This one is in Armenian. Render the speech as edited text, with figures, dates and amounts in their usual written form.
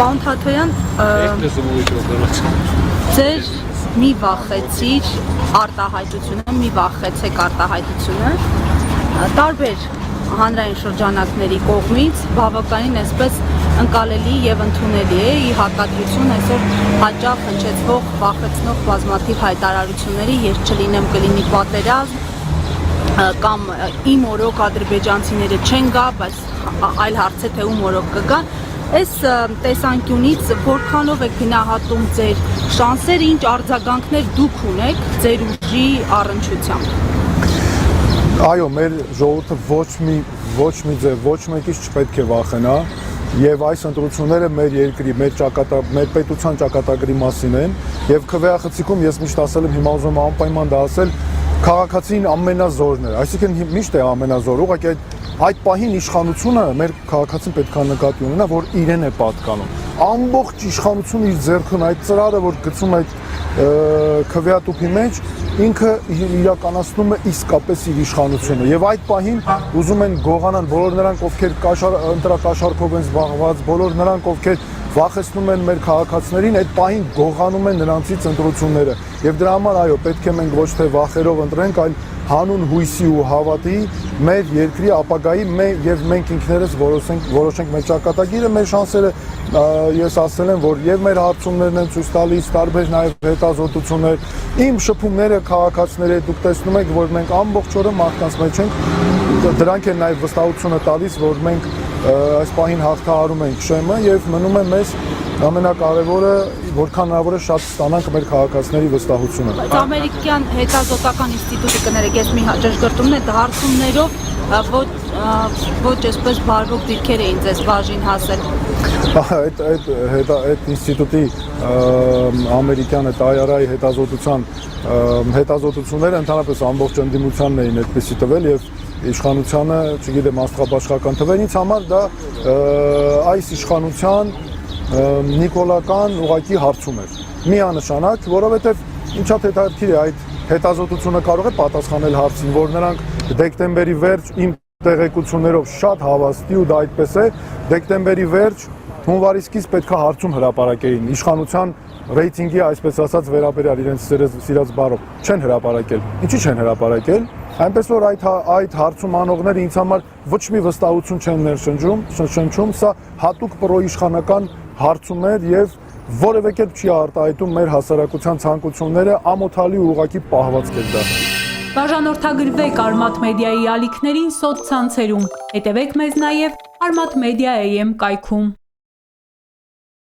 Պարոն Թաթոյան, ձեր մի վախեցիր արտահայտությունը, մի վախեցեք արտահայտությունը, տարբեր հանրային շրջանակների կողմից բավականին այսպես ընկալելի եւ ընդունելի է ի հակադրություն այսօր հաճախ հնչեցվող վախեցնող բազմաթիվ հայտարարությունների, ես չլինեմ կլինի պատերազմ կամ իմ օրոք ադրբեջանցիները չեն գա, բայց այլ հարց է թե ում օրոք կգան։ Այս տեսանկյունից որքանով եք գնահատում ձեր շանսերը, ինչ արձագանքներ դուք ունեք ձեր ուժի առնչությամբ։ Այո, մեր ժողովուրդը ոչ մի ձև, ոչ մեկից չպետք է վախենա, եւ այս ընտրությունները մեր երկրի, մեր պետության ճակատագրի մասին են, եւ քվեախցիկում ես միշտ ասել եմ, հիմա ուզում եմ անպայման դա ասել, քաղաքացին ամենազորն է, այսինքն միշտ է ամենազոր, ուղղակի այդ պահին իշխանությունը մեր քաղաքացին պետք է նկատի ունենա, որ իրեն է պատկանում։ Ամբողջ իշխանությունը իր ձեռքն այդ ծրարը, որ գցում այդ քվեատուփի մեջ, ինքը իրականացնում է իսկապես իր իշխանությունը եւ այդ պահին ուզում են գողանան բոլոր նրանք, ովքեր ընտրակաշառքով են զբաղված, բոլոր նրանք, ովքեր վախեցնում են մեր քաղաքացիներին, այդ պահին գողանում են նրանցից ընտրությունները եւ դրա համար այո, պետք է մենք ոչ թե վախերով ընտրենք, այլ հանուն հույսի ու հավատի մեր երկրի ապագայի եւ մենք ինքներս որոշենք մեր ճակատագիրը, մեր շանսերը ես ասել եմ, որ եւ մեր հարցումներն են ցույց տալիս տարբեր նաեւ հետազոտություններ, իմ շփումները քաղաքացիների հետ դուք տեսնում եք, որ մենք ամբողջ օրը մարդկանց մեջ ենք, դրանք են նաեւ վստահությունը տալիս, որ մենք այս պահին հաղթահարում ենք շեմը եւ մնում է մեզ ամենակարևորը, որքան հնարավոր է շատ ստանանք մեր քաղաքացիների վստահությունը։ Բայց ամերիկյան հետազոտական ինստիտուտը կներեք, ես մի ճշգրտումն է դարձումներով ոչ այսպես բարվոք դիրքեր էին ձեզ բաժին հասել։ Այդ ինստիտուտի ամերիկյան այդ IRI հետազոտությունները ընդհանրապես ամբողջ ընդդիմությանն էին այդպեսի տվել եւ իշխանությանը, չգիտեմ, աստղաբաշխական թվեր, ինձ համար դա այս իշխանության նիկոլական ուղղակի հարցում էր։ Միանշանակ, որովհետև ինչա հետաքրքիր է այդ հետազոտությունը կարող է պատասխանել հարցին, որ նրանք դեկտեմբերի վերջ իմ տեղեկություններով շատ հավաստի ու դա այդպես է, դեկտեմբերի վերջ հունվարի սկիզբ պետքա հարցում հրապարակեին իշխանության ռեյտինգի, այսպես ասած, վերաբերյալ իրենց սիրած բառով չեն հրապարակել։ Ինչի չեն հրապարակել։ Այնպես որ այդ հարցում անողները ինձ համար ոչ մի վստահություն չեն ներշնչում, սա հատուկ պրոիշխանական հարցում էր եւ որևէ կերպ չի արտահայտում մեր հասարակության ցանկությունները, ամոթալի ու ուղղակի պահվածք էր դա։ Բաժանորդագրվեք Արմաթ մեդիայի ալիքներին սոցցանցերում, հետևեք մեզ նաև Արմաթ Մեդիա AM կայքում։